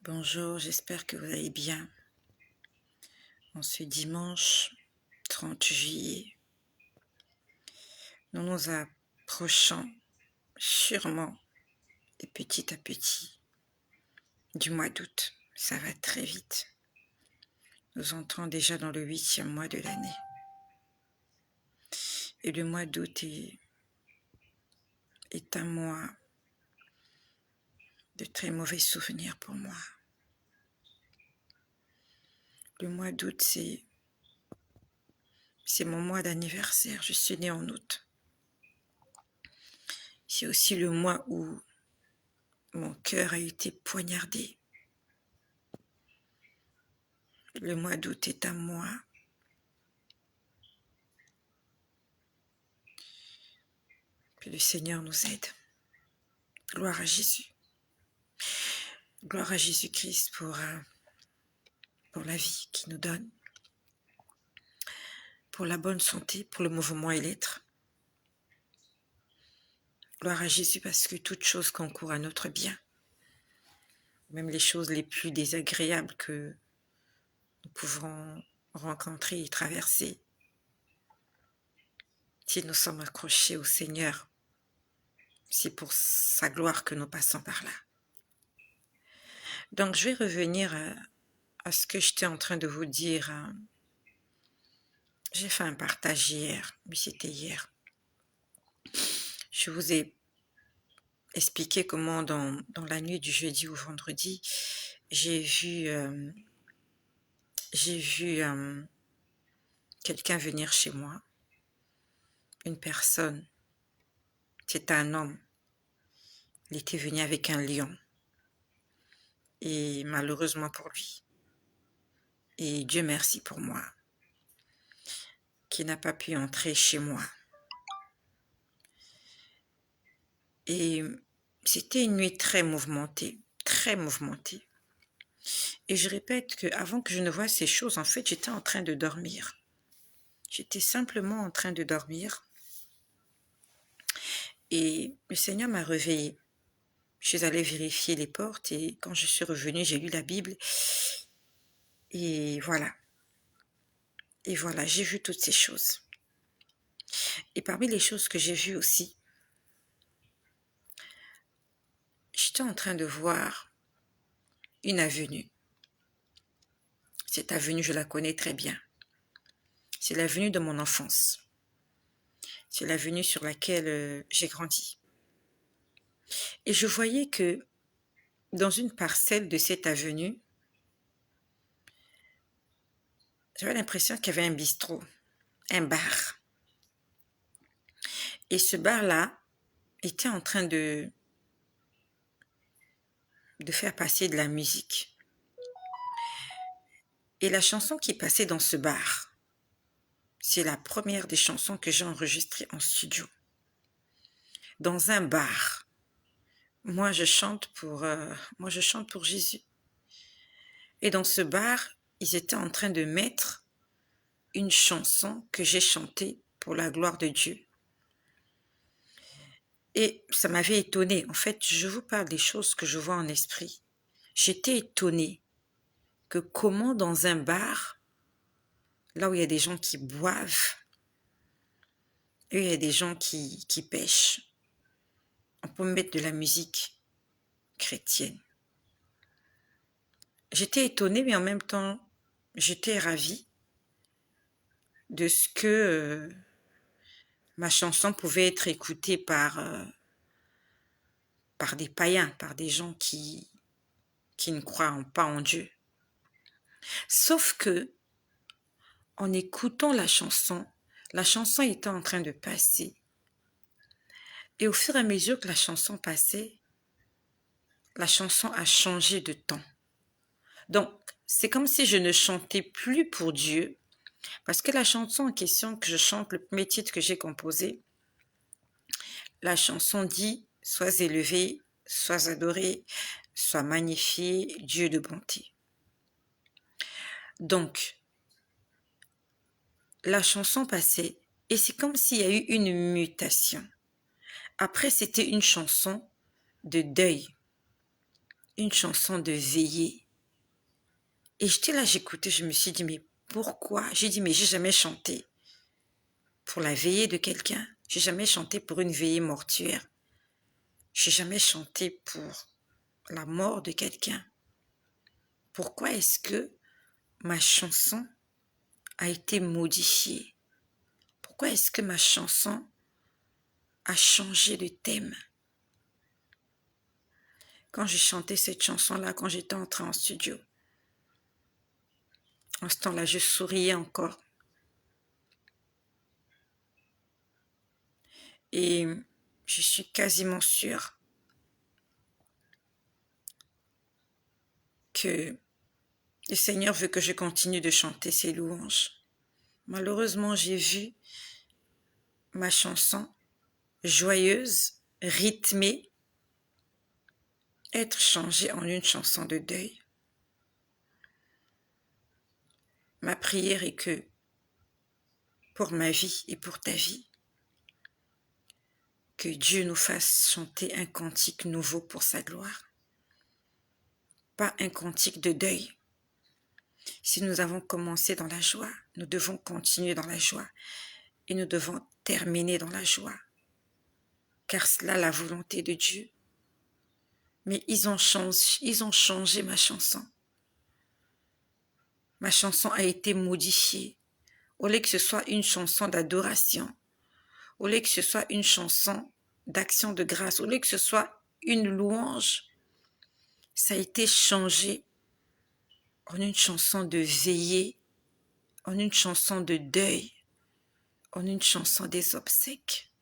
Bonjour, j'espère que vous allez bien. En ce dimanche 30 juillet, nous nous approchons sûrement et petit à petit du mois d'août. Ça va très vite. Nous entrons déjà dans le 8e mois de l'année. Et le mois d'août est un mois de très mauvais souvenirs pour moi. Le mois d'août, c'est mon mois d'anniversaire. Je suis née en août. C'est aussi le mois où mon cœur a été poignardé. Le mois d'août est un mois que le Seigneur nous aide. Gloire à Jésus. Gloire à Jésus-Christ pour la vie qu'il nous donne, pour la bonne santé, pour le mouvement et l'être. Gloire à Jésus parce que toute chose concourt à notre bien. Même les choses les plus désagréables que nous pouvons rencontrer et traverser. Si nous sommes accrochés au Seigneur, c'est pour sa gloire que nous passons par là. Donc je vais revenir à ce que j'étais en train de vous dire. J'ai fait un partage hier, mais c'était hier. Je vous ai expliqué comment dans la nuit du jeudi au vendredi, j'ai vu quelqu'un venir chez moi, une personne, c'était un homme, il était venu avec un lion, et malheureusement pour lui, et Dieu merci pour moi, qui n'a pas pu entrer chez moi. Et c'était une nuit très mouvementée, très mouvementée. Et je répète qu'avant que je ne voie ces choses, en fait, j'étais en train de dormir. J'étais simplement en train de dormir. Et le Seigneur m'a réveillée. Je suis allée vérifier les portes et quand je suis revenue, j'ai lu la Bible. Et voilà. Et voilà, j'ai vu toutes ces choses. Et parmi les choses que j'ai vues aussi, j'étais en train de voir une avenue. Cette avenue, je la connais très bien. C'est l'avenue de mon enfance. C'est l'avenue sur laquelle j'ai grandi. Et je voyais que dans une parcelle de cette avenue, j'avais l'impression qu'il y avait un bistrot, un bar. Et ce bar-là était en train de faire passer de la musique. Et la chanson qui passait dans ce bar, c'est la première des chansons que j'ai enregistrées en studio. Dans un bar. Moi, je chante pour Jésus. Et dans ce bar, ils étaient en train de mettre une chanson que j'ai chantée pour la gloire de Dieu. Et ça m'avait étonnée. En fait, je vous parle des choses que je vois en esprit. J'étais étonnée que comment dans un bar, là où il y a des gens qui boivent, et il y a des gens qui pêchent, on peut mettre de la musique chrétienne. J'étais étonnée, mais en même temps, j'étais ravie de ce que ma chanson pouvait être écoutée par des païens, par des gens qui ne croient pas en Dieu. Sauf que, en écoutant la chanson était en train de passer. Et au fur et à mesure que la chanson passait, la chanson a changé de temps. Donc, c'est comme si je ne chantais plus pour Dieu, parce que la chanson en question que je chante, le premier titre que j'ai composé, la chanson dit « Sois élevé, sois adoré, sois magnifié, Dieu de bonté ». Donc, la chanson passait et c'est comme s'il y a eu une mutation. Après, c'était une chanson de deuil. une chanson de veillée. Et j'étais là, j'écoutais, je me suis dit, mais pourquoi? J'ai dit, mais j'ai jamais chanté pour la veillée de quelqu'un. J'ai jamais chanté pour une veillée mortuaire. J'ai jamais chanté pour la mort de quelqu'un. Pourquoi est-ce que ma chanson a été modifiée? Pourquoi est-ce que ma chanson a changé de thème? Quand j'ai chanté cette chanson-là, quand j'étais entrée en studio, en ce temps-là, je souriais encore. Et je suis quasiment sûre que le Seigneur veut que je continue de chanter ses louanges. Malheureusement, j'ai vu ma chanson joyeuse, rythmée, être changée en une chanson de deuil. Ma prière est que, pour ma vie et pour ta vie, que Dieu nous fasse chanter un cantique nouveau pour sa gloire. Pas un cantique de deuil. Si nous avons commencé dans la joie, nous devons continuer dans la joie et nous devons terminer dans la joie. Car cela la volonté de Dieu. Mais ils ont changé ma chanson. Ma chanson a été modifiée. Au lieu que ce soit une chanson d'adoration, au lieu que ce soit une chanson d'action de grâce, au lieu que ce soit une louange, ça a été changé en une chanson de veillée, en une chanson de deuil, en une chanson des obsèques.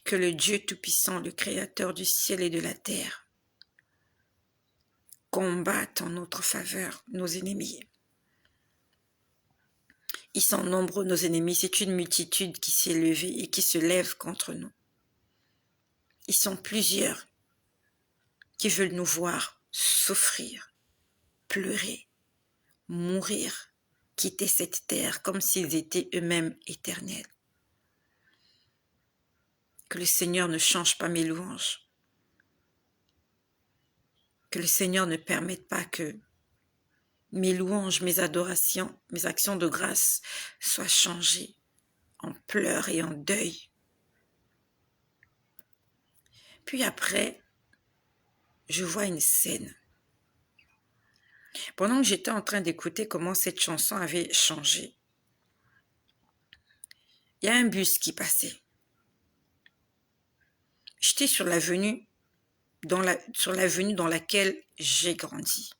Que le Dieu Tout-Puissant, le Créateur du ciel et de la terre, combatte en notre faveur nos ennemis. Ils sont nombreux, nos ennemis, c'est une multitude qui s'est levée et qui se lève contre nous. Ils sont plusieurs qui veulent nous voir souffrir, pleurer, mourir, quitter cette terre comme s'ils étaient eux-mêmes éternels. Que le Seigneur ne change pas mes louanges. Que le Seigneur ne permette pas que mes louanges, mes adorations, mes actions de grâce soient changées en pleurs et en deuil. Puis après, je vois une scène. Pendant que j'étais en train d'écouter comment cette chanson avait changé, il y a un bus qui passait. J'étais sur l'avenue dans laquelle j'ai grandi.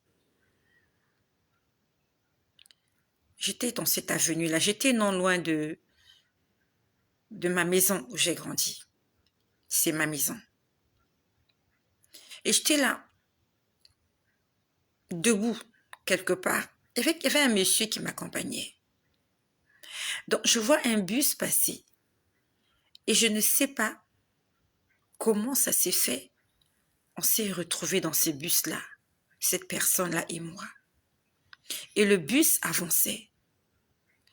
J'étais dans cette avenue-là. J'étais non loin de ma maison où j'ai grandi. C'est ma maison. Et j'étais là, debout, quelque part. Il y avait un monsieur qui m'accompagnait. Donc, je vois un bus passer. Et je ne sais pas comment ça s'est fait. On s'est retrouvés dans ce bus-là, cette personne-là et moi. Et le bus avançait.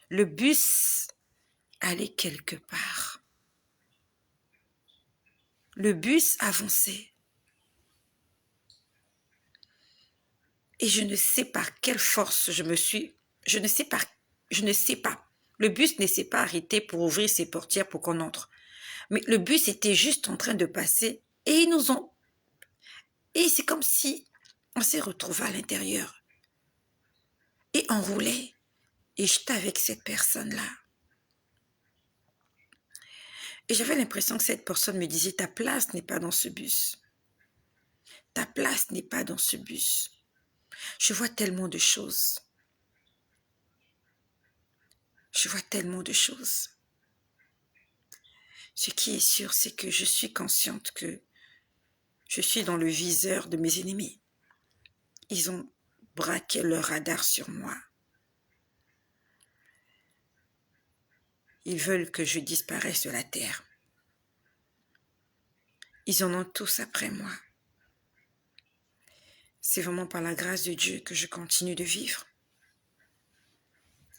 Le bus allait quelque part. Le bus avançait. Et je ne sais par quelle force je ne sais pas. Le bus ne s'est pas arrêté pour ouvrir ses portières pour qu'on entre. Mais le bus était juste en train de passer et et c'est comme si on s'est retrouvés à l'intérieur. Et on roulait. Et j'étais avec cette personne-là. Et j'avais l'impression que cette personne me disait, ta place n'est pas dans ce bus. Ta place n'est pas dans ce bus. Je vois tellement de choses. Je vois tellement de choses. Ce qui est sûr, c'est que je suis consciente que je suis dans le viseur de mes ennemis. Ils ont braqué leur radar sur moi. Ils veulent que je disparaisse de la terre. Ils en ont tous après moi. C'est vraiment par la grâce de Dieu que je continue de vivre.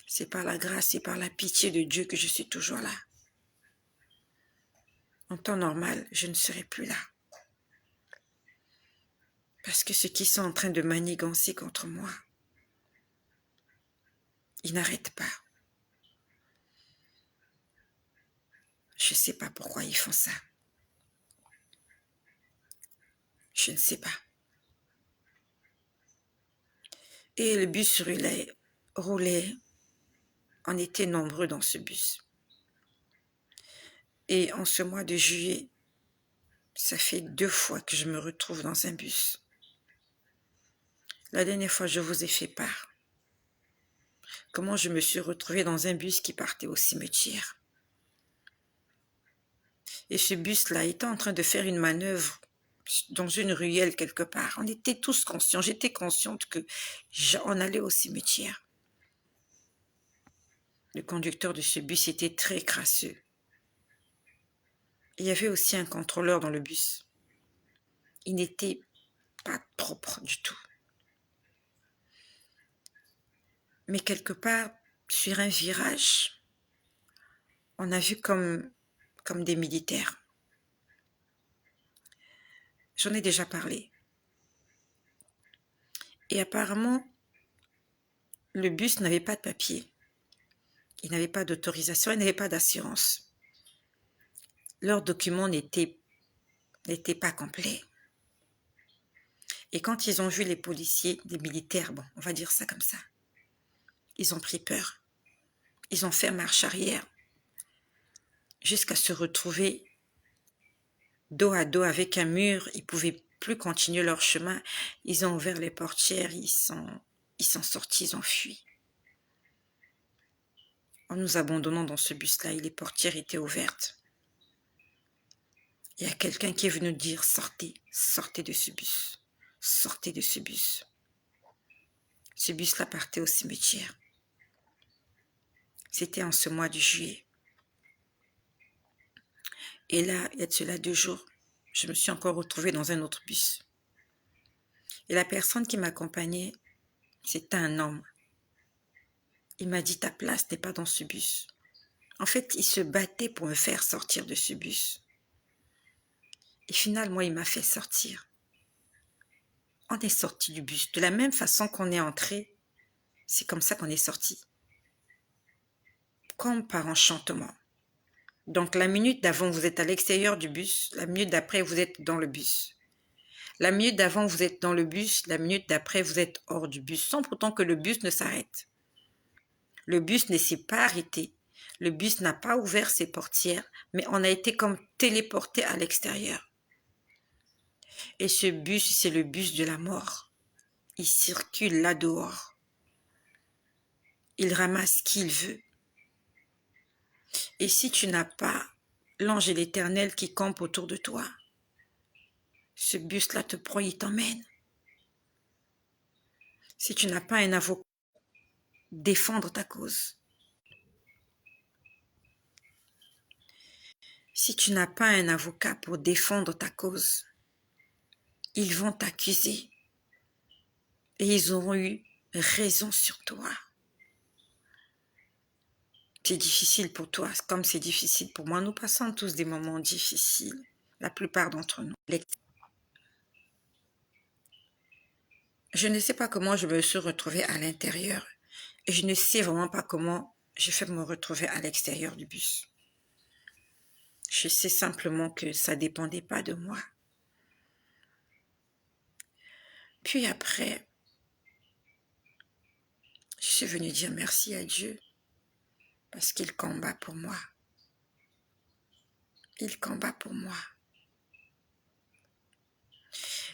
C'est par la grâce et par la pitié de Dieu que je suis toujours là. En temps normal, je ne serai plus là. Parce que ceux qui sont en train de manigancer contre moi, ils n'arrêtent pas. Je ne sais pas pourquoi ils font ça. Je ne sais pas. Et le bus roulait. On était nombreux dans ce bus. Et en ce mois de juillet, ça fait 2 fois que je me retrouve dans un bus. La dernière fois, je vous ai fait part. Comment je me suis retrouvée dans un bus qui partait au cimetière. Et ce bus-là était en train de faire une manœuvre dans une ruelle quelque part. On était tous conscients. J'étais consciente qu'on allait au cimetière. Le conducteur de ce bus était très crasseux. Il y avait aussi un contrôleur dans le bus. Il n'était pas propre du tout. Mais quelque part, sur un virage, on a vu comme des militaires. J'en ai déjà parlé. Et apparemment, le bus n'avait pas de papier. Il n'avait pas d'autorisation, il n'avait pas d'assurance. Leurs documents n'étaient pas complets. Et quand ils ont vu les policiers, les militaires, bon, on va dire ça comme ça, ils ont pris peur. Ils ont fait marche arrière jusqu'à se retrouver dos à dos avec un mur. Ils ne pouvaient plus continuer leur chemin. Ils ont ouvert les portières, ils sont sortis, ils ont fui. En nous abandonnant dans ce bus-là, et les portières étaient ouvertes. Il y a quelqu'un qui est venu dire, sortez de ce bus. Sortez de ce bus. Ce bus-là partait au cimetière. C'était en ce mois de juillet. Et là, il y a de cela 2 jours, je me suis encore retrouvée dans un autre bus. Et la personne qui m'accompagnait, c'était un homme. Il m'a dit, ta place n'est pas dans ce bus. En fait, il se battait pour me faire sortir de ce bus. Et finalement, il m'a fait sortir. On est sorti du bus. De la même façon qu'on est entré, c'est comme ça qu'on est sorti. Comme par enchantement. Donc, la minute d'avant, vous êtes à l'extérieur du bus. La minute d'après, vous êtes dans le bus. La minute d'avant, vous êtes dans le bus. La minute d'après, vous êtes hors du bus, sans pourtant que le bus ne s'arrête. Le bus ne s'est pas arrêté. Le bus n'a pas ouvert ses portières, mais on a été comme téléporté à l'extérieur. Et ce bus, c'est le bus de la mort. Il circule là dehors. Il ramasse qui il veut. Et si tu n'as pas l'ange et l'Éternel qui campe autour de toi, ce bus-là te prend, il t'emmène. Si tu n'as pas un avocat, défendre ta cause. Si tu n'as pas un avocat pour défendre ta cause, ils vont t'accuser. Et ils auront eu raison sur toi. C'est difficile pour toi, comme c'est difficile pour moi. Nous passons tous des moments difficiles, la plupart d'entre nous. Je ne sais pas comment je me suis retrouvée à l'intérieur. Et je ne sais vraiment pas comment j'ai fait me retrouver à l'extérieur du bus. Je sais simplement que ça ne dépendait pas de moi. Puis après, je suis venue dire merci à Dieu parce qu'il combat pour moi. Il combat pour moi.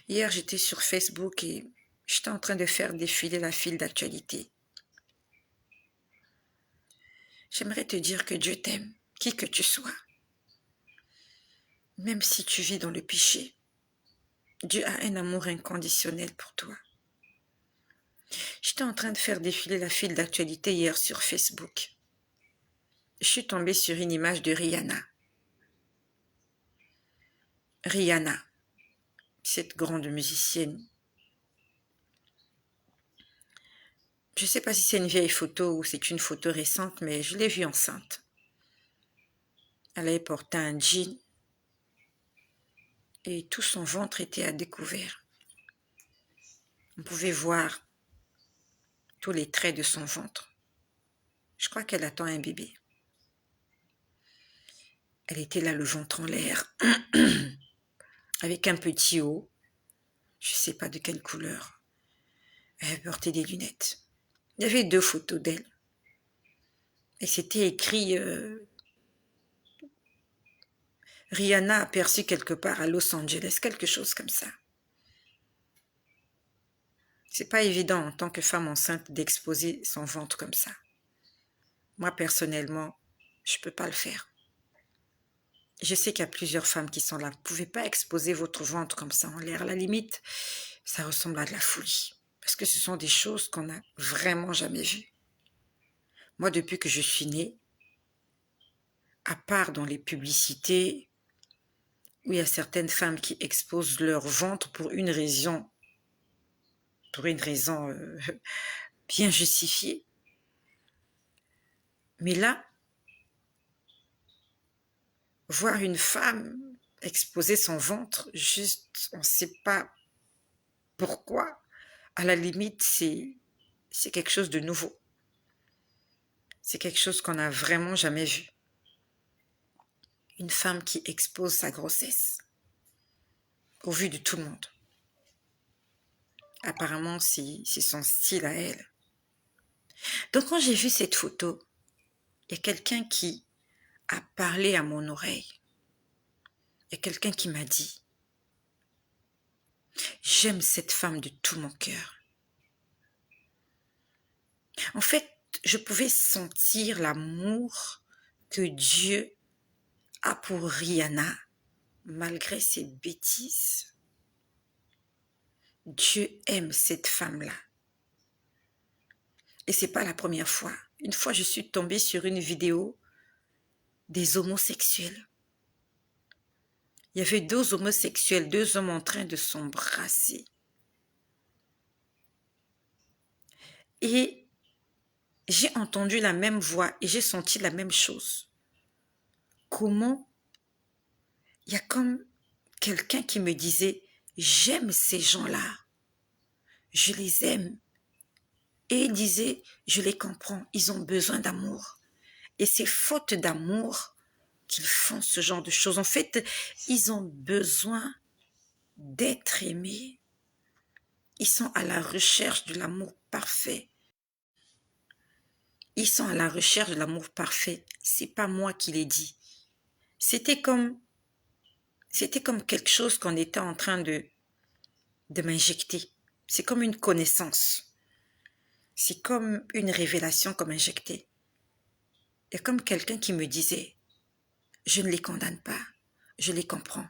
Hier, j'étais sur Facebook et j'étais en train de faire défiler la file d'actualité. J'aimerais te dire que Dieu t'aime, qui que tu sois. Même si tu vis dans le péché, Dieu a un amour inconditionnel pour toi. J'étais en train de faire défiler la file d'actualité hier sur Facebook. Je suis tombée sur une image de Rihanna. Rihanna, cette grande musicienne. Je ne sais pas si c'est une vieille photo ou c'est une photo récente, mais je l'ai vue enceinte. Elle avait porté un jean et tout son ventre était à découvert. On pouvait voir tous les traits de son ventre. Je crois qu'elle attend un bébé. Elle était là, le ventre en l'air, avec un petit haut, je ne sais pas de quelle couleur. Elle portait des lunettes. Il y avait 2 photos d'elle. Et c'était écrit Rihanna aperçue quelque part à Los Angeles, quelque chose comme ça. C'est pas évident en tant que femme enceinte d'exposer son ventre comme ça. Moi, personnellement, je peux pas le faire. Je sais qu'il y a plusieurs femmes qui sont là. Vous ne pouvez pas exposer votre ventre comme ça en l'air. À la limite, ça ressemble à de la folie. Parce que ce sont des choses qu'on n'a vraiment jamais vues. Moi, depuis que je suis née, à part dans les publicités, où il y a certaines femmes qui exposent leur ventre pour une raison bien justifiée. Mais là, voir une femme exposer son ventre, juste, on ne sait pas pourquoi, à la limite, c'est quelque chose de nouveau. C'est quelque chose qu'on n'a vraiment jamais vu. Une femme qui expose sa grossesse au vu de tout le monde. Apparemment, c'est son style à elle. Donc, quand j'ai vu cette photo, il y a quelqu'un qui a parlé à mon oreille. Il y a quelqu'un qui m'a dit « J'aime cette femme de tout mon cœur. » En fait, je pouvais sentir l'amour que Dieu a pour Rihanna, malgré ses bêtises. Dieu aime cette femme-là. Et c'est pas la première fois. Une fois, je suis tombée sur une vidéo des homosexuels. Il y avait 2 homosexuels, 2 hommes en train de s'embrasser. Et j'ai entendu la même voix et j'ai senti la même chose. Comment il y a comme quelqu'un qui me disait « J'aime ces gens-là. Je les aime. » Et il disait « Je les comprends. Ils ont besoin d'amour. » Et c'est faute d'amour qu'ils font ce genre de choses. En fait, ils ont besoin d'être aimés. Ils sont à la recherche de l'amour parfait. Ils sont à la recherche de l'amour parfait. C'est pas moi qui l'ai dit. C'était comme quelque chose qu'on était en train de m'injecter. C'est comme une connaissance. C'est comme une révélation comme injectée. Et comme quelqu'un qui me disait, je ne les condamne pas, je les comprends.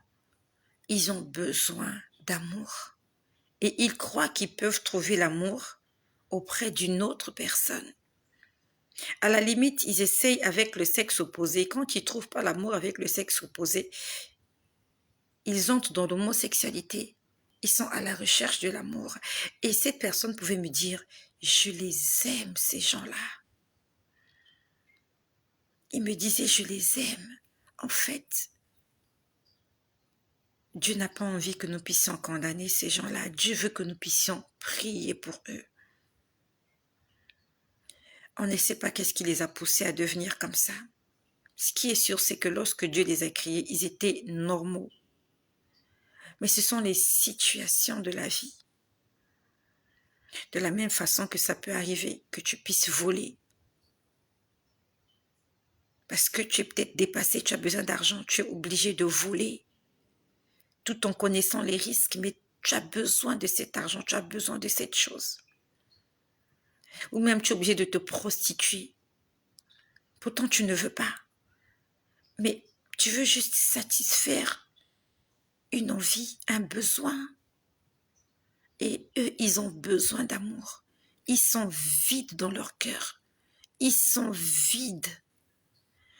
Ils ont besoin d'amour. Et ils croient qu'ils peuvent trouver l'amour auprès d'une autre personne. À la limite, ils essayent avec le sexe opposé. Quand ils ne trouvent pas l'amour avec le sexe opposé, ils entrent dans l'homosexualité. Ils sont à la recherche de l'amour. Et cette personne pouvait me dire, je les aime, ces gens-là. Il me disait, je les aime. En fait, Dieu n'a pas envie que nous puissions condamner ces gens-là. Dieu veut que nous puissions prier pour eux. On ne sait pas qu'est-ce qui les a poussés à devenir comme ça. Ce qui est sûr, c'est que lorsque Dieu les a créés, ils étaient normaux. Mais ce sont les situations de la vie. De la même façon que ça peut arriver que tu puisses voler. Parce que tu es peut-être dépassé, tu as besoin d'argent, tu es obligé de voler. Tout en connaissant les risques, mais tu as besoin de cet argent, tu as besoin de cette chose. Ou même tu es obligé de te prostituer. Pourtant, tu ne veux pas. Mais tu veux juste satisfaire une envie, un besoin. Et eux, ils ont besoin d'amour. Ils sont vides dans leur cœur. Ils sont vides.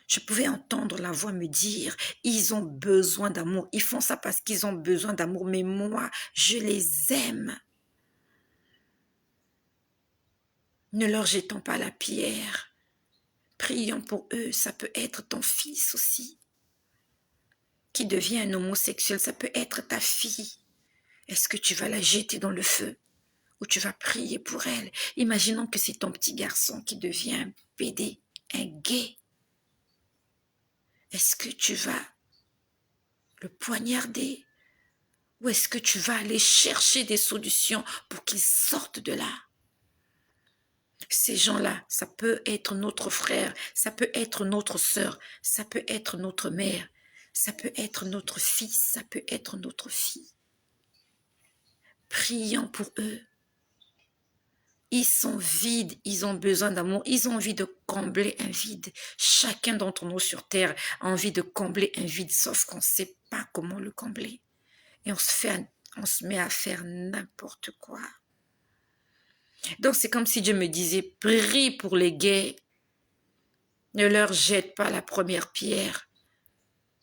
Je pouvais entendre la voix me dire, ils ont besoin d'amour. Ils font ça parce qu'ils ont besoin d'amour. Mais moi, je les aime. Ne leur jetons pas la pierre. Prions pour eux. Ça peut être ton fils aussi qui devient un homosexuel. Ça peut être ta fille. Est-ce que tu vas la jeter dans le feu? où tu vas prier pour elle. Imaginons que c'est ton petit garçon qui devient un PD, un gay. Est-ce que tu vas le poignarder ou est-ce que tu vas aller chercher des solutions pour qu'il sorte de là? Ces gens-là, ça peut être notre frère, ça peut être notre sœur, ça peut être notre mère, ça peut être notre fils, ça peut être notre fille. Prions pour eux. Ils sont vides, ils ont besoin d'amour, ils ont envie de combler un vide. Chacun d'entre nous sur terre a envie de combler un vide, sauf qu'on ne sait pas comment le combler. Et on se met à faire n'importe quoi. Donc c'est comme si Dieu me disait, prie pour les gays, ne leur jette pas la première pierre,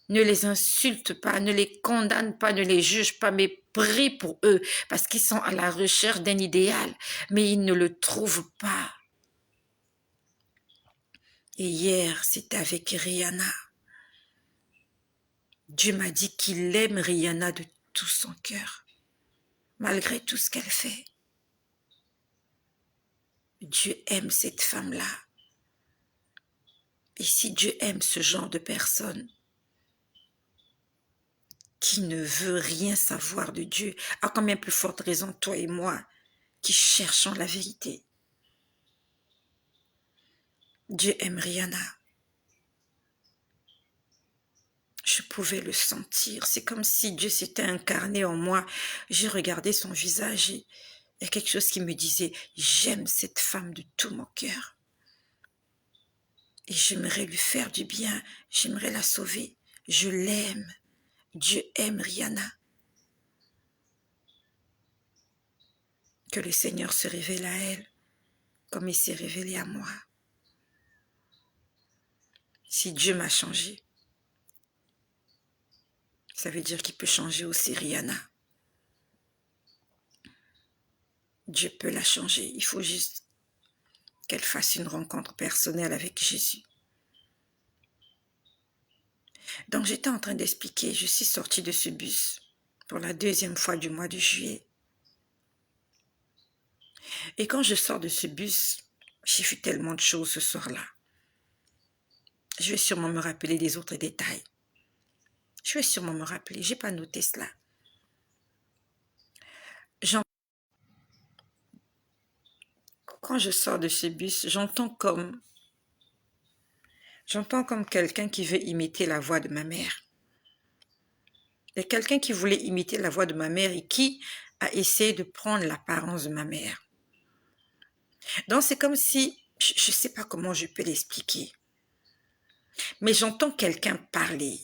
ne les insulte pas, ne les condamne pas, ne les juge pas, mais prie pour eux, parce qu'ils sont à la recherche d'un idéal, mais ils ne le trouvent pas. Et hier, c'était avec Rihanna. Dieu m'a dit qu'il aime Rihanna de tout son cœur, malgré tout ce qu'elle fait. Dieu aime cette femme-là. Et si Dieu aime ce genre de personne qui ne veut rien savoir de Dieu, à combien plus forte raison toi et moi qui cherchons la vérité. Dieu aime Rihanna. Je pouvais le sentir. C'est comme si Dieu s'était incarné en moi. J'ai regardé son visage et il y a quelque chose qui me disait, j'aime cette femme de tout mon cœur. Et j'aimerais lui faire du bien, j'aimerais la sauver. Je l'aime. Dieu aime Rihanna. Que le Seigneur se révèle à elle comme il s'est révélé à moi. Si Dieu m'a changé, ça veut dire qu'il peut changer aussi Rihanna. Dieu peut la changer. Il faut juste qu'elle fasse une rencontre personnelle avec Jésus. Donc j'étais en train d'expliquer, je suis sortie de ce bus pour la deuxième fois du mois de juillet. Et quand je sors de ce bus, j'ai vu tellement de choses ce soir-là. Je vais sûrement me rappeler des autres détails. Je vais sûrement me rappeler, je n'ai pas noté cela. Quand je sors de ce bus, j'entends comme quelqu'un qui veut imiter la voix de ma mère. Il y a quelqu'un qui voulait imiter la voix de ma mère et qui a essayé de prendre l'apparence de ma mère. Donc c'est comme si, je ne sais pas comment je peux l'expliquer, mais j'entends quelqu'un parler.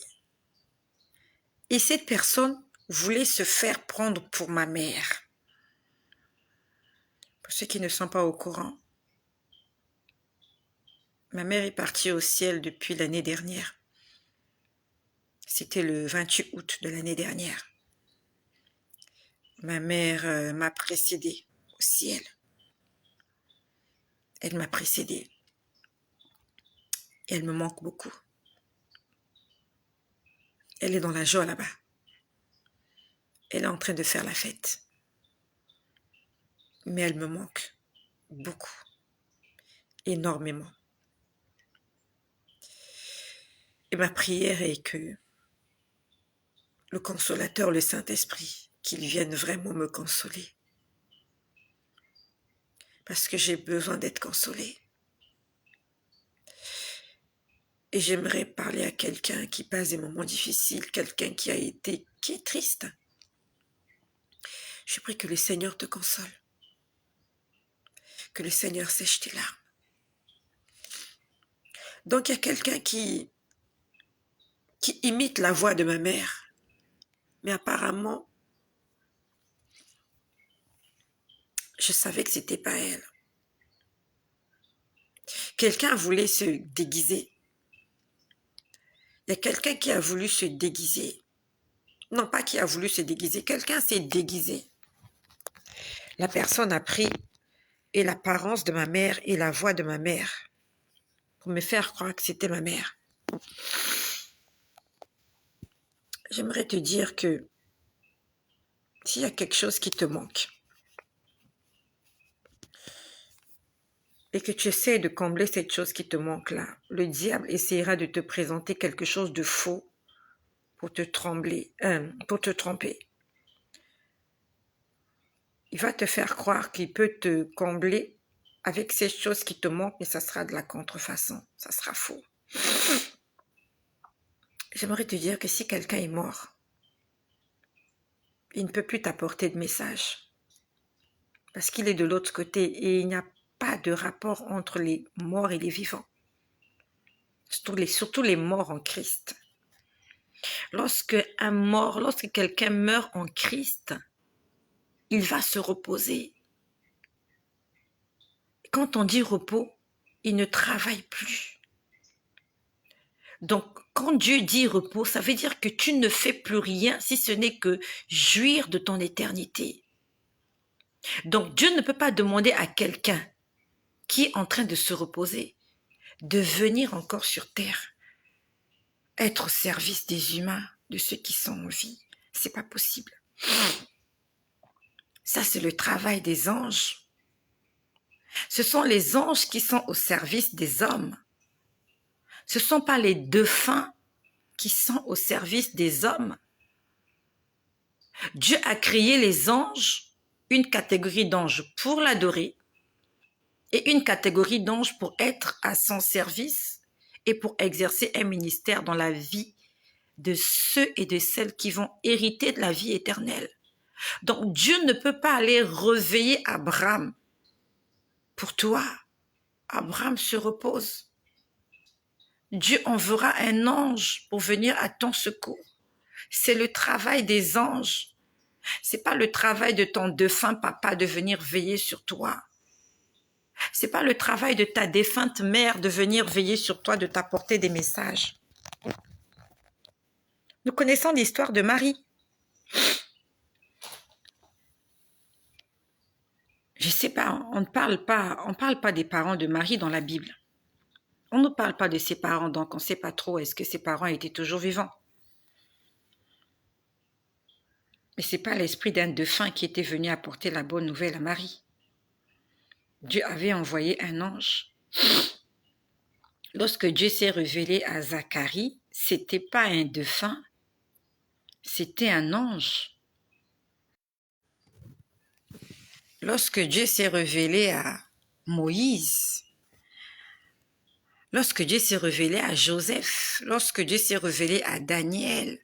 Et cette personne voulait se faire prendre pour ma mère. Pour ceux qui ne sont pas au courant, ma mère est partie au ciel depuis l'année dernière. C'était le 28 août de l'année dernière. Ma mère m'a précédée au ciel. Elle m'a précédée. Et elle me manque beaucoup. Elle est dans la joie là-bas. Elle est en train de faire la fête. Mais elle me manque beaucoup. Énormément. Et ma prière est que le consolateur, le Saint-Esprit, qu'il vienne vraiment me consoler. Parce que j'ai besoin d'être consolée. Et j'aimerais parler à quelqu'un qui passe des moments difficiles, quelqu'un qui est triste. Je prie que le Seigneur te console. Que le Seigneur sèche tes larmes. Donc il y a quelqu'un qui imite la voix de ma mère. Mais apparemment, je savais que c'était pas elle. Quelqu'un voulait se déguiser. Il y a quelqu'un qui a voulu se déguiser. Non, pas qui a voulu se déguiser. Quelqu'un s'est déguisé. La personne a pris et l'apparence de ma mère et la voix de ma mère pour me faire croire que c'était ma mère. J'aimerais te dire que s'il y a quelque chose qui te manque, et que tu essaies de combler cette chose qui te manque là, le diable essaiera de te présenter quelque chose de faux pour te pour te tromper. Il va te faire croire qu'il peut te combler avec ces choses qui te manquent, mais ça sera de la contrefaçon, ça sera faux. J'aimerais te dire que si quelqu'un est mort, il ne peut plus t'apporter de message parce qu'il est de l'autre côté et il n'y a pas de rapport entre les morts et les vivants, surtout les morts en Christ. Lorsque quelqu'un meurt en Christ, il va se reposer. Quand on dit repos, il ne travaille plus. Donc, quand Dieu dit repos, ça veut dire que tu ne fais plus rien si ce n'est que jouir de ton éternité. Donc, Dieu ne peut pas demander à quelqu'un qui est en train de se reposer de venir encore sur terre, être au service des humains, de ceux qui sont en vie. C'est pas possible. Ça, c'est le travail des anges. Ce sont les anges qui sont au service des hommes. Ce ne sont pas les défunts qui sont au service des hommes. Dieu a créé les anges, une catégorie d'anges pour l'adorer et une catégorie d'anges pour être à son service et pour exercer un ministère dans la vie de ceux et de celles qui vont hériter de la vie éternelle. Donc Dieu ne peut pas aller réveiller Abraham. Pour toi, Abraham se repose. Dieu enverra un ange pour venir à ton secours. C'est le travail des anges. C'est pas le travail de ton défunt papa de venir veiller sur toi. C'est pas le travail de ta défunte mère de venir veiller sur toi, de t'apporter des messages. Nous connaissons l'histoire de Marie. Je sais pas, on parle pas des parents de Marie dans la Bible. On ne parle pas de ses parents, donc on ne sait pas trop est-ce que ses parents étaient toujours vivants. Mais ce n'est pas l'esprit d'un défunt qui était venu apporter la bonne nouvelle à Marie. Dieu avait envoyé un ange. Lorsque Dieu s'est révélé à Zacharie, ce n'était pas un défunt, c'était un ange. Lorsque Dieu s'est révélé à Moïse, lorsque Dieu s'est révélé à Joseph, lorsque Dieu s'est révélé à Daniel,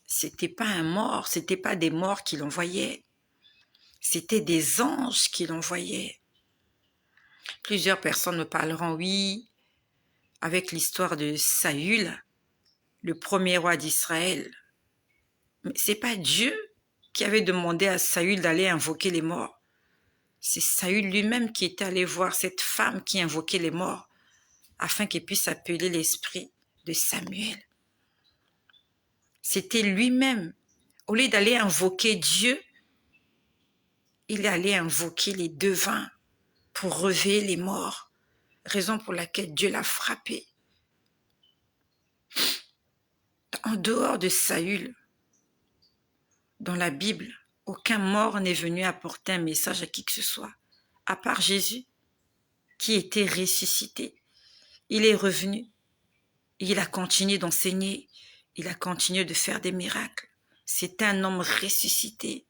c'était pas un mort, c'était pas des morts qui l'envoyaient, c'était des anges qui l'envoyaient. Plusieurs personnes me parleront, oui, avec l'histoire de Saül, le premier roi d'Israël. Mais c'est pas Dieu qui avait demandé à Saül d'aller invoquer les morts. C'est Saül lui-même qui était allé voir cette femme qui invoquait les morts afin qu'il puisse appeler l'esprit de Samuel. C'était lui-même. Au lieu d'aller invoquer Dieu, il allait invoquer les devins pour réveiller les morts, raison pour laquelle Dieu l'a frappé. En dehors de Saül, dans la Bible, aucun mort n'est venu apporter un message à qui que ce soit, à part Jésus, qui était ressuscité. Il est revenu, il a continué d'enseigner, il a continué de faire des miracles. C'est un homme ressuscité.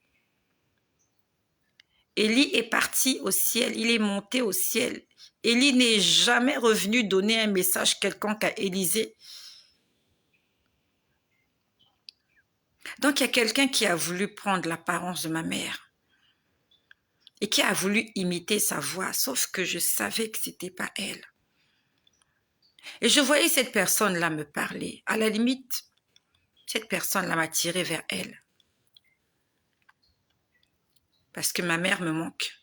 Élie est parti au ciel, il est monté au ciel. Élie n'est jamais revenu donner un message quelconque à Élisée. Donc il y a quelqu'un qui a voulu prendre l'apparence de ma mère et qui a voulu imiter sa voix, sauf que je savais que c'était pas elle. Et je voyais cette personne-là me parler. À la limite, cette personne-là m'a tiré vers elle. Parce que ma mère me manque.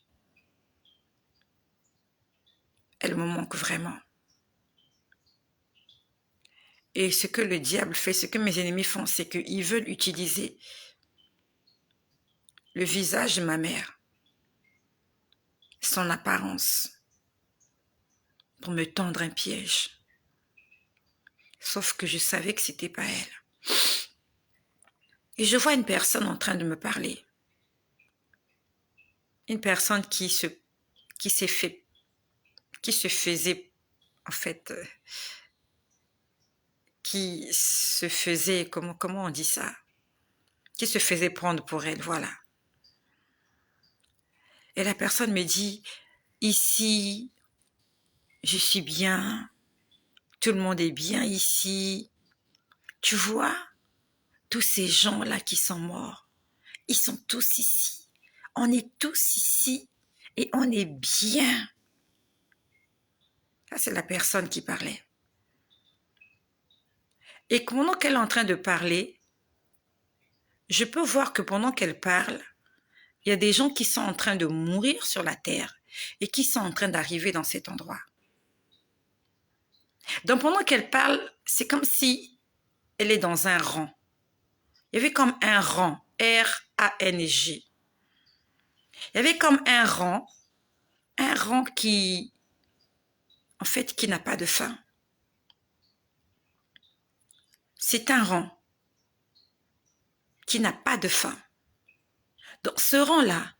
Elle me manque vraiment. Et ce que le diable fait, ce que mes ennemis font, c'est qu'ils veulent utiliser le visage de ma mère, son apparence, pour me tendre un piège. Sauf que je savais que c'était pas elle. Et je vois une personne en train de me parler. Une personne qui s'est fait qui se faisait, en fait, comment on dit ça? Qui se faisait prendre pour elle, voilà. Et la personne me dit, ici, je suis bien, tout le monde est bien ici. Tu vois, tous ces gens-là qui sont morts, ils sont tous ici. On est tous ici et on est bien. Ça, c'est la personne qui parlait. Et pendant qu'elle est en train de parler, je peux voir que pendant qu'elle parle, il y a des gens qui sont en train de mourir sur la terre et qui sont en train d'arriver dans cet endroit. Donc pendant qu'elle parle, c'est comme si elle est dans un rang. Il y avait comme un rang, R-A-N-G. Il y avait comme un rang qui, en fait, qui n'a pas de fin. C'est un rang qui n'a pas de fin. Dans ce rang-là,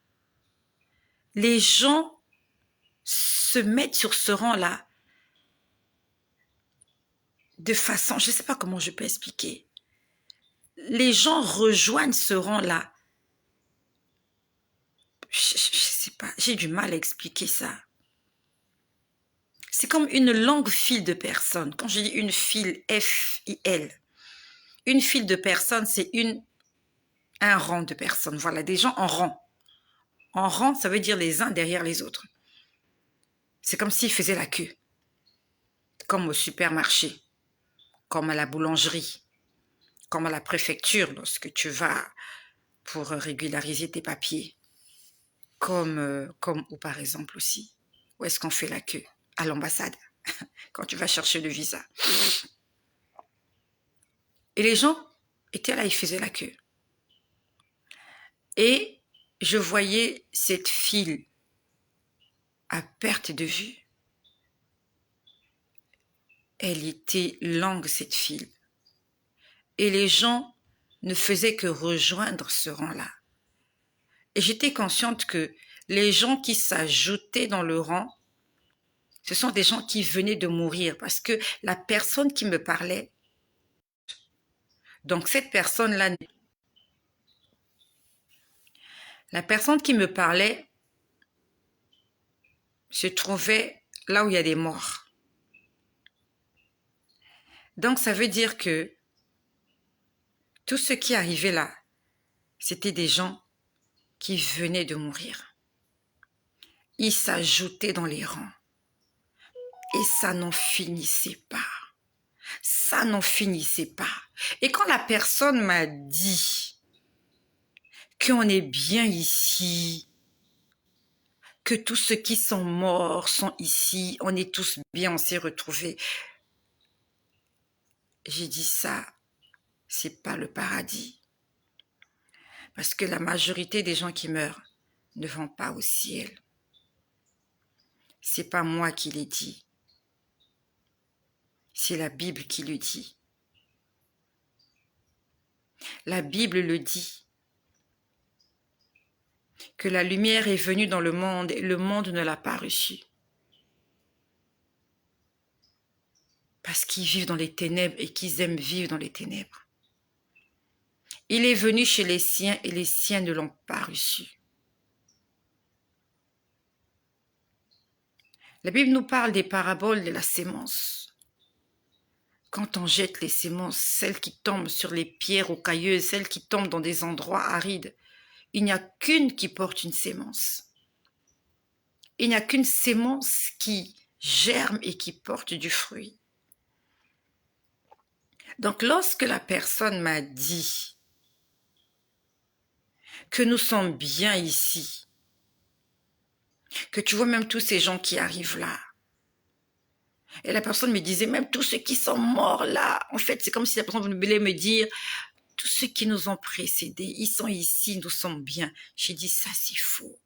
les gens se mettent sur ce rang-là de façon, je ne sais pas comment je peux expliquer. Les gens rejoignent ce rang-là. Je ne sais pas, j'ai du mal à expliquer ça. C'est comme une longue file de personnes. Quand je dis une file, F-I-L, une file de personnes, c'est un rang de personnes. Voilà, des gens en rang. En rang, ça veut dire les uns derrière les autres. C'est comme s'ils faisaient la queue. Comme au supermarché, comme à la boulangerie, comme à la préfecture lorsque tu vas pour régulariser tes papiers. Comme ou par exemple aussi, où est-ce qu'on fait la queue? À l'ambassade, quand tu vas chercher le visa. Et les gens étaient là, ils faisaient la queue. Et je voyais cette file à perte de vue. Elle était longue, cette file. Et les gens ne faisaient que rejoindre ce rang-là. Et j'étais consciente que les gens qui s'ajoutaient dans le rang, ce sont des gens qui venaient de mourir parce que la personne qui me parlait, donc cette personne-là, la personne qui me parlait se trouvait là où il y a des morts. Donc ça veut dire que tout ce qui arrivait là, c'était des gens qui venaient de mourir. Ils s'ajoutaient dans les rangs. Et ça n'en finissait pas. Ça n'en finissait pas. Et quand la personne m'a dit qu'on est bien ici, que tous ceux qui sont morts sont ici, on est tous bien, on s'est retrouvés, j'ai dit ça, c'est pas le paradis. Parce que la majorité des gens qui meurent ne vont pas au ciel. C'est pas moi qui l'ai dit. C'est la Bible qui le dit. La Bible le dit. Que la lumière est venue dans le monde et le monde ne l'a pas reçue. Parce qu'ils vivent dans les ténèbres et qu'ils aiment vivre dans les ténèbres. Il est venu chez les siens et les siens ne l'ont pas reçu. La Bible nous parle des paraboles de la sémence. Quand on jette les sémences, celles qui tombent sur les pierres rocailleuses, celles qui tombent dans des endroits arides, il n'y a qu'une qui porte une sémence. Il n'y a qu'une sémence qui germe et qui porte du fruit. Donc lorsque la personne m'a dit que nous sommes bien ici, que tu vois même tous ces gens qui arrivent là, et la personne me disait même tous ceux qui sont morts là, en fait c'est comme si la personne voulait me dire tous ceux qui nous ont précédés, ils sont ici, nous sommes bien. J'ai dit ça c'est faux.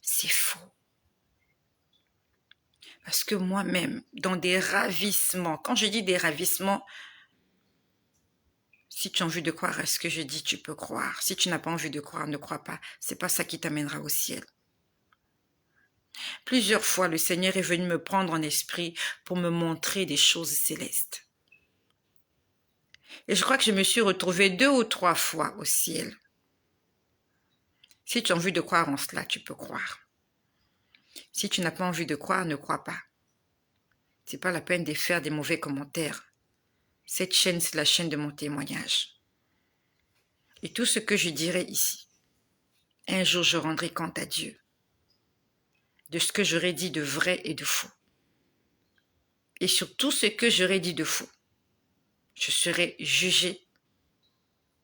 C'est faux. Parce que moi-même, dans des ravissements, quand je dis des ravissements, si tu as envie de croire à ce que je dis, tu peux croire. Si tu n'as pas envie de croire, ne crois pas. C'est pas ça qui t'amènera au ciel. Plusieurs fois, le Seigneur est venu me prendre en esprit pour me montrer des choses célestes. Et je crois que je me suis retrouvée 2 ou 3 fois au ciel. Si tu as envie de croire en cela, tu peux croire. Si tu n'as pas envie de croire, ne crois pas. C'est pas la peine de faire des mauvais commentaires. Cette chaîne, c'est la chaîne de mon témoignage. Et tout ce que je dirai ici, un jour je rendrai compte à Dieu de ce que j'aurais dit de vrai et de faux. Et sur tout ce que j'aurais dit de faux, je serai jugé,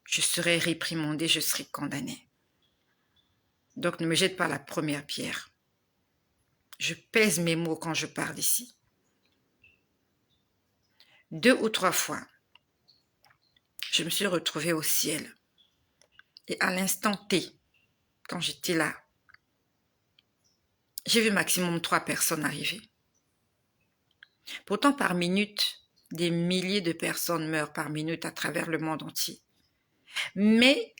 je serai réprimandé, je serai condamné. Donc ne me jette pas la première pierre. Je pèse mes mots quand je parle ici. 2 ou 3 fois, je me suis retrouvée au ciel. Et à l'instant T, quand j'étais là, j'ai vu maximum 3 personnes arriver. Pourtant, par minute, des milliers de personnes meurent par minute à travers le monde entier. Mais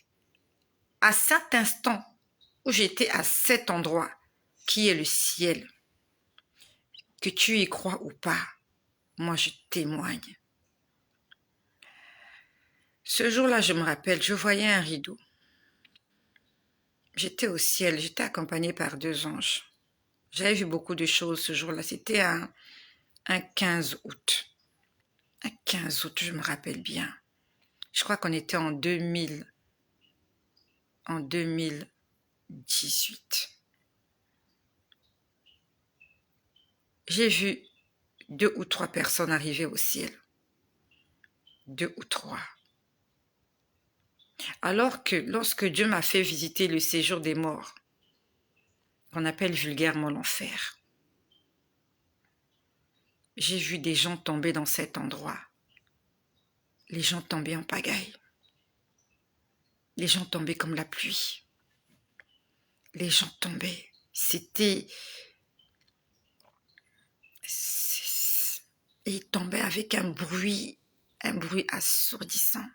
à cet instant où j'étais à cet endroit, qui est le ciel, que tu y crois ou pas, moi je témoigne. Ce jour-là, je me rappelle, je voyais un rideau. J'étais au ciel, j'étais accompagnée par 2 anges. J'avais vu beaucoup de choses ce jour-là. C'était un 15 août. Un 15 août, je me rappelle bien. Je crois qu'on était en 2018. J'ai vu 2 ou 3 personnes arriver au ciel. 2 ou 3. Alors que lorsque Dieu m'a fait visiter le séjour des morts, qu'on appelle vulgairement l'enfer, j'ai vu des gens tomber dans cet endroit. Les gens tombaient en pagaille. Les gens tombaient comme la pluie. Les gens tombaient. Et ils tombaient avec un bruit assourdissant.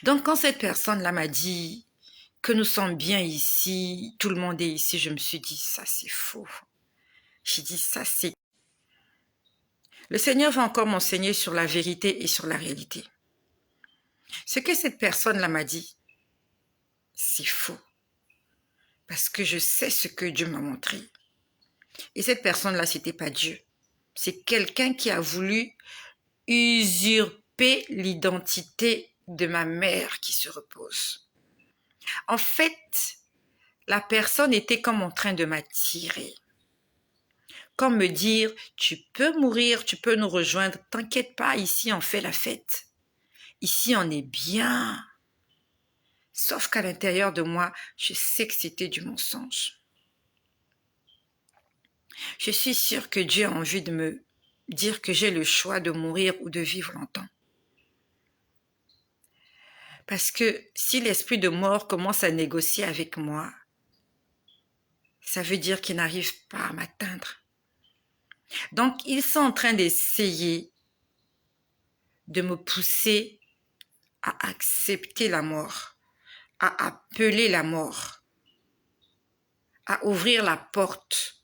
Donc quand cette personne-là m'a dit que nous sommes bien ici, tout le monde est ici, je me suis dit, ça c'est faux. J'ai dit, ça c'est... Le Seigneur va encore m'enseigner sur la vérité et sur la réalité. Ce que cette personne-là m'a dit, c'est faux. Parce que je sais ce que Dieu m'a montré. Et cette personne-là, c'était pas Dieu. C'est quelqu'un qui a voulu usurper l'identité de ma mère qui se repose. En fait, la personne était comme en train de m'attirer. Comme me dire, tu peux mourir, tu peux nous rejoindre, t'inquiète pas, ici on fait la fête. Ici on est bien. Sauf qu'à l'intérieur de moi, je sais que c'était du mensonge. Je suis sûre que Dieu a envie de me dire que j'ai le choix de mourir ou de vivre longtemps. Parce que si l'esprit de mort commence à négocier avec moi, ça veut dire qu'il n'arrive pas à m'atteindre. Donc, ils sont en train d'essayer de me pousser à accepter la mort, à appeler la mort, à ouvrir la porte.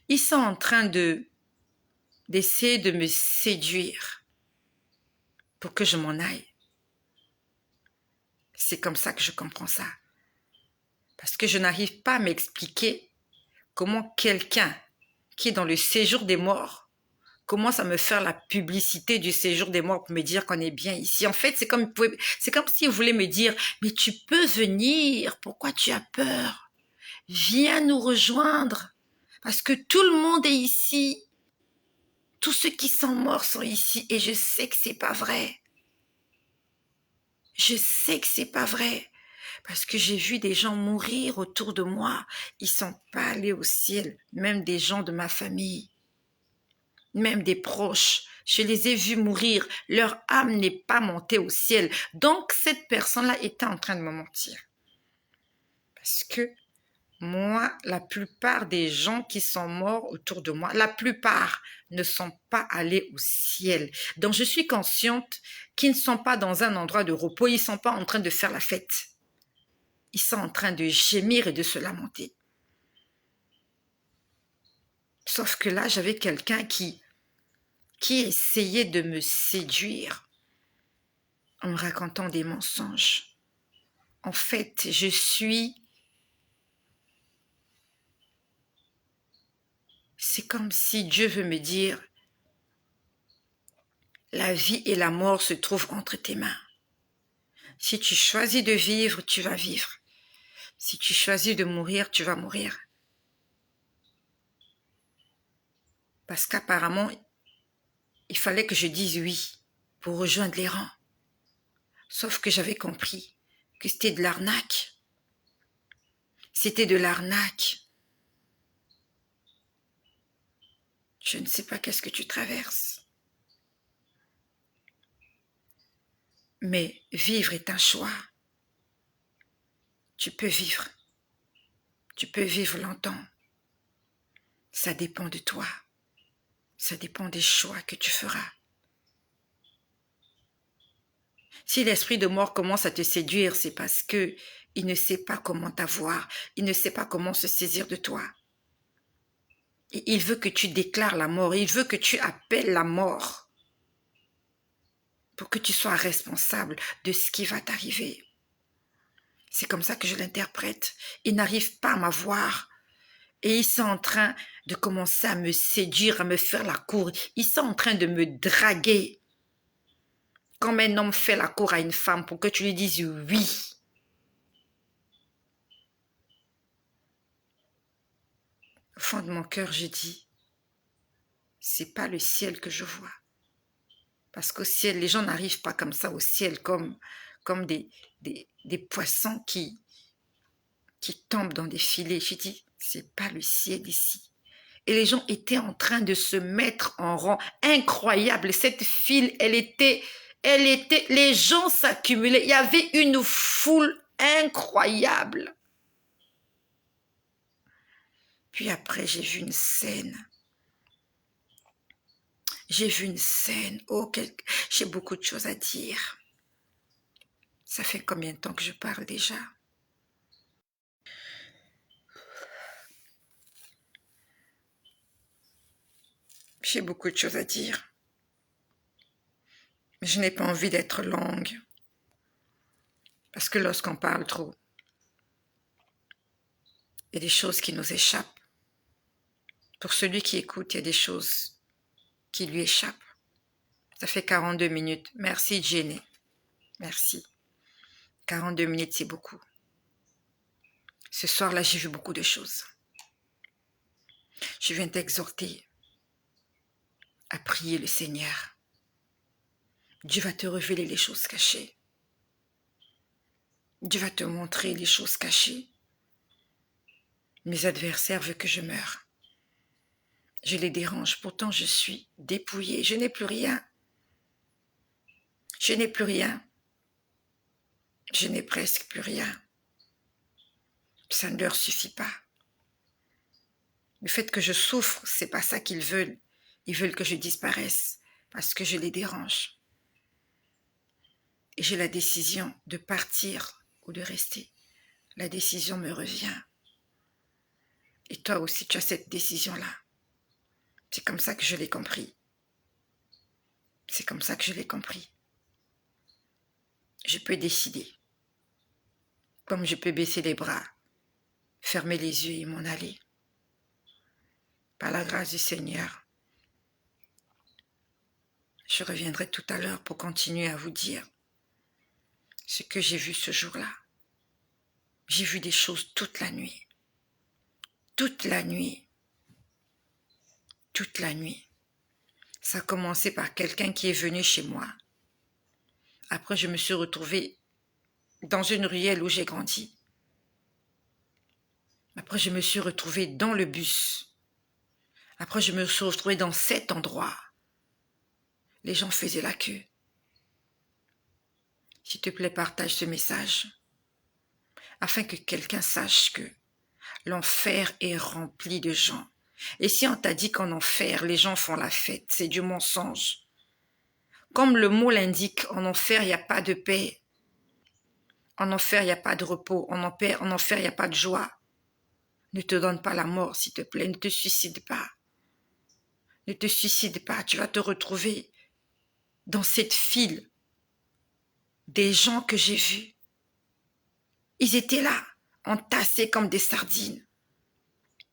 Ils sont en train d'essayer de me séduire pour que je m'en aille. C'est comme ça que je comprends ça. Parce que je n'arrive pas à m'expliquer comment quelqu'un qui est dans le séjour des morts commence à me faire la publicité du séjour des morts pour me dire qu'on est bien ici. En fait, c'est comme s'il voulait me dire, mais tu peux venir, pourquoi tu as peur? Viens nous rejoindre, parce que tout le monde est ici. Tous ceux qui sont morts sont ici et je sais que c'est pas vrai. Je sais que c'est pas vrai. Parce que j'ai vu des gens mourir autour de moi. Ils sont pas allés au ciel. Même des gens de ma famille. Même des proches. Je les ai vus mourir. Leur âme n'est pas montée au ciel. Donc, cette personne-là était en train de me mentir. Parce que moi, la plupart des gens qui sont morts autour de moi, la plupart ne sont pas allés au ciel. Donc, je suis consciente qu'ils ne sont pas dans un endroit de repos. Ils ne sont pas en train de faire la fête. Ils sont en train de gémir et de se lamenter. Sauf que là, j'avais quelqu'un qui essayait de me séduire en me racontant des mensonges. En fait, c'est comme si Dieu veut me dire, la vie et la mort se trouvent entre tes mains. Si tu choisis de vivre, tu vas vivre. Si tu choisis de mourir, tu vas mourir. Parce qu'apparemment, il fallait que je dise oui pour rejoindre les rangs. Sauf que j'avais compris que c'était de l'arnaque. C'était de l'arnaque. Je ne sais pas qu'est-ce que tu traverses. Mais vivre est un choix. Tu peux vivre. Tu peux vivre longtemps. Ça dépend de toi. Ça dépend des choix que tu feras. Si l'esprit de mort commence à te séduire, c'est parce que il ne sait pas comment t'avoir. Il ne sait pas comment se saisir de toi. Et il veut que tu déclares la mort. Il veut que tu appelles la mort pour que tu sois responsable de ce qui va t'arriver. C'est comme ça que je l'interprète. Il n'arrive pas à m'avoir. Et ils sont en train de commencer à me séduire, à me faire la cour. Ils sont en train de me draguer. Comme un homme fait la cour à une femme pour que tu lui dises oui. Au fond de mon cœur, je dis, c'est pas le ciel que je vois. Parce qu'au ciel, les gens n'arrivent pas comme ça au ciel, comme des poissons qui tombent dans des filets. Je dis, c'est pas le ciel ici. Et les gens étaient en train de se mettre en rang. Incroyable. Cette file, les gens s'accumulaient. Il y avait une foule incroyable. Puis après, j'ai vu une scène. Oh, j'ai beaucoup de choses à dire. Ça fait combien de temps que je parle déjà? J'ai beaucoup de choses à dire. Mais je n'ai pas envie d'être longue. Parce que lorsqu'on parle trop, il y a des choses qui nous échappent. Pour celui qui écoute, il y a des choses qui lui échappent. Ça fait 42 minutes. Merci, Jenny. Merci. 42 minutes, c'est beaucoup. Ce soir-là, j'ai vu beaucoup de choses. Je viens t'exhorter à prier le Seigneur. Dieu va te révéler les choses cachées. Dieu va te montrer les choses cachées. Mes adversaires veulent que je meure. Je les dérange, pourtant je suis dépouillée. Je n'ai plus rien. Je n'ai plus rien. Je n'ai presque plus rien. Ça ne leur suffit pas. Le fait que je souffre, c'est pas ça qu'ils veulent. Ils veulent que je disparaisse parce que je les dérange. Et j'ai la décision de partir ou de rester. La décision me revient. Et toi aussi, tu as cette décision-là. C'est comme ça que je l'ai compris. C'est comme ça que je l'ai compris. Je peux décider. Comme je peux baisser les bras, fermer les yeux et m'en aller. Par la grâce du Seigneur, je reviendrai tout à l'heure pour continuer à vous dire ce que j'ai vu ce jour-là. J'ai vu des choses toute la nuit. Toute la nuit. Toute la nuit. Ça a commencé par quelqu'un qui est venu chez moi. Après, je me suis retrouvée dans une ruelle où j'ai grandi. Après, je me suis retrouvée dans le bus. Après, je me suis retrouvée dans cet endroit. Les gens faisaient la queue. S'il te plaît, partage ce message afin que quelqu'un sache que l'enfer est rempli de gens. Et si on t'a dit qu'en enfer, les gens font la fête, c'est du mensonge. Comme le mot l'indique, en enfer, il n'y a pas de paix. En enfer, il n'y a pas de repos. En enfer, il n'y a pas de joie. Ne te donne pas la mort, s'il te plaît. Ne te suicide pas. Ne te suicide pas, tu vas te retrouver dans cette file des gens que j'ai vus. Ils étaient là, entassés comme des sardines.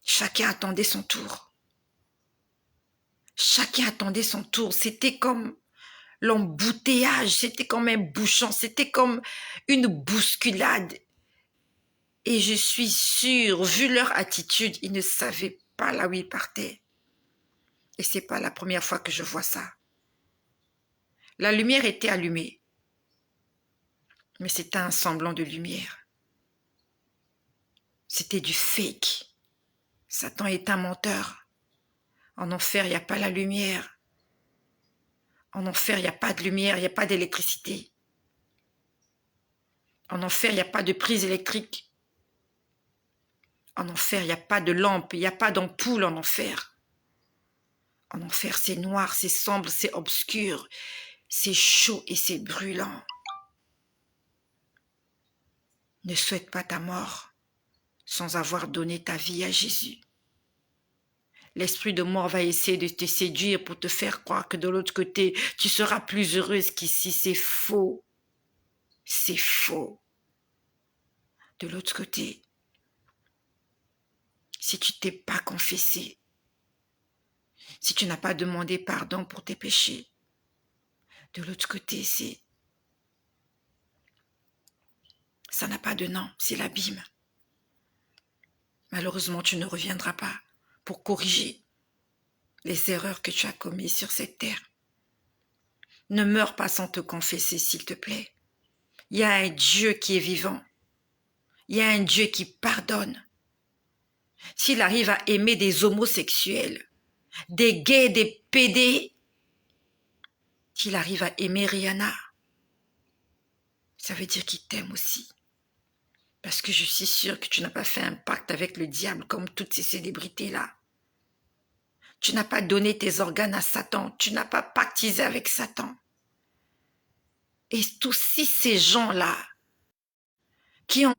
Chacun attendait son tour. Chacun attendait son tour. C'était comme l'embouteillage, c'était comme un bouchon, c'était comme une bousculade. Et je suis sûre, vu leur attitude, ils ne savaient pas là où ils partaient. Et c'est pas la première fois que je vois ça. La lumière était allumée, mais c'était un semblant de lumière. C'était du fake. Satan est un menteur. En enfer, il n'y a pas la lumière. En enfer, il n'y a pas de lumière, il n'y a pas d'électricité. En enfer, il n'y a pas de prise électrique. En enfer, il n'y a pas de lampe, il n'y a pas d'ampoule en enfer. En enfer, c'est noir, c'est sombre, c'est obscur, c'est chaud et c'est brûlant. Ne souhaite pas ta mort sans avoir donné ta vie à Jésus. L'esprit de mort va essayer de te séduire pour te faire croire que de l'autre côté, tu seras plus heureuse qu'ici. C'est faux. C'est faux. De l'autre côté, si tu t'es pas confessé, si tu n'as pas demandé pardon pour tes péchés, de l'autre côté, ça n'a pas de nom, c'est l'abîme. Malheureusement, tu ne reviendras pas pour corriger les erreurs que tu as commises sur cette terre. Ne meurs pas sans te confesser, s'il te plaît. Il y a un Dieu qui est vivant. Il y a un Dieu qui pardonne. S'il arrive à aimer des homosexuels, des gays, des pédés, s'il arrive à aimer Rihanna, ça veut dire qu'il t'aime aussi. Parce que je suis sûre que tu n'as pas fait un pacte avec le diable comme toutes ces célébrités-là. Tu n'as pas donné tes organes à Satan. Tu n'as pas pactisé avec Satan. Et tous ces gens-là qui ont